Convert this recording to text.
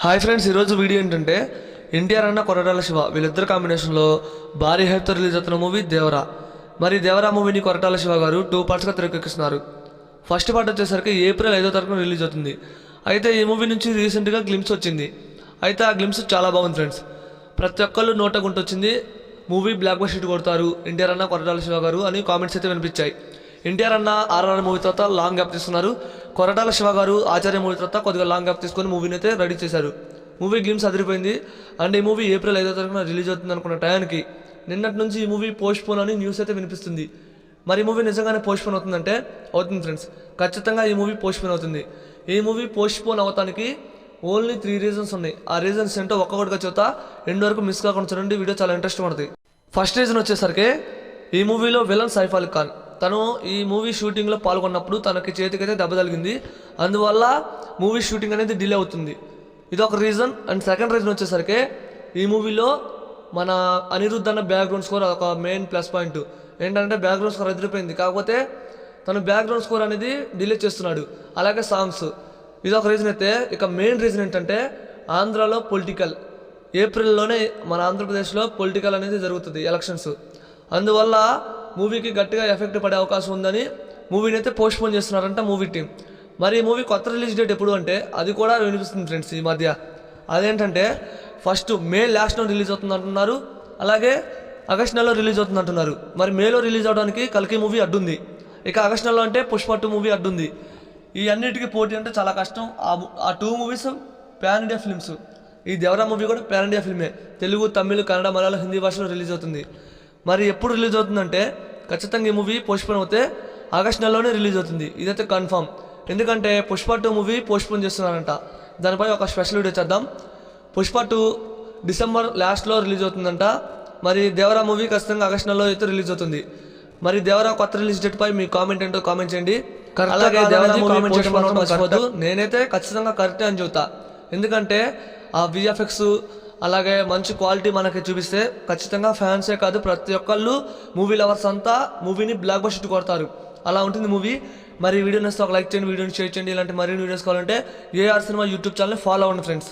Hi friends, ఈరోజు video ఏంటంటే ఎన్టీఆర్ అన్న కొరటాల శివ వీళ్ళిద్దరు కాంబినేషన్లో భారీ హైప్తో రిలీజ్ అవుతున్న మూవీ దేవరా. మరి దేవరా మూవీని కొరటాల శివ గారు 2 పార్ట్స్గా తెరకెక్కిస్తున్నారు. ఫస్ట్ పార్ట్ వచ్చేసరికి ఏప్రిల్ 5వ తారీఖున రిలీజ్ అవుతుంది. అయితే ఈ మూవీ నుంచి రీసెంట్గా గ్లిమ్స్ వచ్చింది. అయితే ఆ గ్లిమ్స్ చాలా బాగుంది ఫ్రెండ్స్. ప్రతి ఒక్కళ్ళు నోట గుంటొచ్చింది, మూవీ బ్లాక్ బస్టర్ హిట్ కొడతారు ఎన్టీఆర్ అన్న కొరటాల శివ గారు అని కామెంట్స్ అయితే వినిపించాయి. ఎన్టీఆర్ అన్న ఆర్ఆర్ మూవీ తర్వాత లాంగ్ గ్యాప్ తీసుకున్నారు. కొరటాల శివ గారు ఆచార్య మూవీ తర్వాత కొద్దిగా లాంగ్ గ్యాప్ తీసుకొని మూవీని అయితే రెడీ చేశారు. మూవీ గ్లిమ్స్ అదిరిపోయింది. అండ్ ఈ మూవీ ఏప్రిల్ 5వ తారీఖున రిలీజ్ అవుతుంది అనుకున్న టయానికి నిన్నటి నుంచి ఈ మూవీ పోస్ట్పోన్ అని న్యూస్ అయితే వినిపిస్తుంది. మరి ఈ మూవీ నిజంగానే పోస్ట్పోన్ అవుతుందంటే అవుతుంది ఫ్రెండ్స్. ఖచ్చితంగా ఈ మూవీ పోస్ట్పోన్ అవుతుంది. ఈ మూవీ పోస్ట్పోన్ అవడానికి ఓన్లీ 3 రీజన్స్ ఉన్నాయి. ఆ రీజన్స్ ఏంటో ఒక్కొక్కటిగా చెప్తా, ఎండ్ వరకు మిస్ కాకుండా చూడండి, వీడియో చాలా ఇంట్రెస్ట్ ఉంటుంది. ఫస్ట్ రీజన్ వచ్చేసరికి ఈ మూవీలో విలన్ సైఫ్ అలీ ఖాన్ తను ఈ మూవీ షూటింగ్లో పాల్గొన్నప్పుడు తనకి చేతికైతే దెబ్బ తగిలింది. అందువల్ల మూవీ షూటింగ్ అనేది డిలే అవుతుంది. ఇది ఒక రీజన్. అండ్ సెకండ్ రీజన్ వచ్చేసరికి ఈ మూవీలో మన అనిరుద్ధ్ అన్న బ్యాక్గ్రౌండ్ స్కోర్ ఒక మెయిన్ ప్లస్ పాయింట్. ఏంటంటే బ్యాక్గ్రౌండ్ స్కోర్ అదిరిపోయింది, కాకపోతే తను బ్యాక్గ్రౌండ్ స్కోర్ అనేది డిలే చేస్తున్నాడు. అలాగే సాంగ్స్, ఇది ఒక రీజన్. అయితే ఇక మెయిన్ రీజన్ ఏంటంటే ఆంధ్రాలో పొలిటికల్, ఏప్రిల్లోనే మన ఆంధ్రప్రదేశ్లో పొలిటికల్ అనేది జరుగుతుంది, ఎలక్షన్స్. అందువల్ల మూవీకి గట్టిగా ఎఫెక్ట్ పడే అవకాశం ఉందని మూవీని అయితే పోస్ట్పోన్ చేస్తున్నారంట మూవీ టీం. మరి ఈ మూవీ కొత్త రిలీజ్ డేట్ ఎప్పుడు అంటే అది కూడా వినిపిస్తుంది ఫ్రెండ్స్ ఈ మధ్య. అదేంటంటే ఫస్ట్ మే లాస్ట్లో రిలీజ్ అవుతుంది అంటున్నారు, అలాగే ఆగస్ట్ నెలలో రిలీజ్ అవుతుంది అంటున్నారు. మరి మేలో రిలీజ్ అవడానికి కల్కి మూవీ అడ్డుంది, ఇక ఆగస్ట్ నెలలో అంటే పుష్ప 2 మూవీ అడ్డుంది. ఈ అన్నిటికీ పోటీ అంటే చాలా కష్టం. ఆ 2 మూవీస్ పాన్ ఇండియా ఫిల్మ్స్. ఈ దేవరా మూవీ కూడా పాన్ ఇండియా ఫిల్మే, తెలుగు, తమిళ్, కన్నడ, మలయాళం, హిందీ భాషలో రిలీజ్ అవుతుంది. మరి ఎప్పుడు రిలీజ్ అవుతుందంటే ఖచ్చితంగా ఈ మూవీ పోస్ట్పోన్ అవుతే ఆగస్ట్ నెలలోనే రిలీజ్ అవుతుంది, ఇదైతే కన్ఫామ్. ఎందుకంటే పుష్ప 2 మూవీ పోస్ట్పోన్ చేస్తున్నారంట. దానిపై ఒక స్పెషల్ వీడియో చేద్దాం. పుష్ప 2 డిసెంబర్ లాస్ట్లో రిలీజ్ అవుతుందంట. మరి దేవరా మూవీ ఖచ్చితంగా ఆగస్ట్ నెలలో అయితే రిలీజ్ అవుతుంది. మరి దేవరా కొత్త రిలీజ్ డేట్ పై మీ కామెంట్ ఏంటో కామెంట్ చేయండి. అలాగే దేవరా కామెంట్ చేయడం మర్చిపోద్దు. నేనైతే ఖచ్చితంగా కరెక్టే అని చెబుతా. ఎందుకంటే ఆ విఎఫ్ఎక్స్ అలాగే మంచి క్వాలిటీ మనకి చూపిస్తే ఖచ్చితంగా ఫ్యాన్సే కాదు ప్రతి ఒక్కళ్ళు మూవీ లవర్స్ అంతా మూవీని బ్లాక్ బస్టర్ కొడతారు. అలా ఉంటుంది మూవీ. మరి వీడియో నచ్చితే ఒక లైక్ చేయండి, వీడియోని షేర్ చేయండి. ఇలాంటి మరిన్ని వీడియోస్ కావాలంటే AR cinema YouTube channel follow అవ్వండి ఫ్రెండ్స్.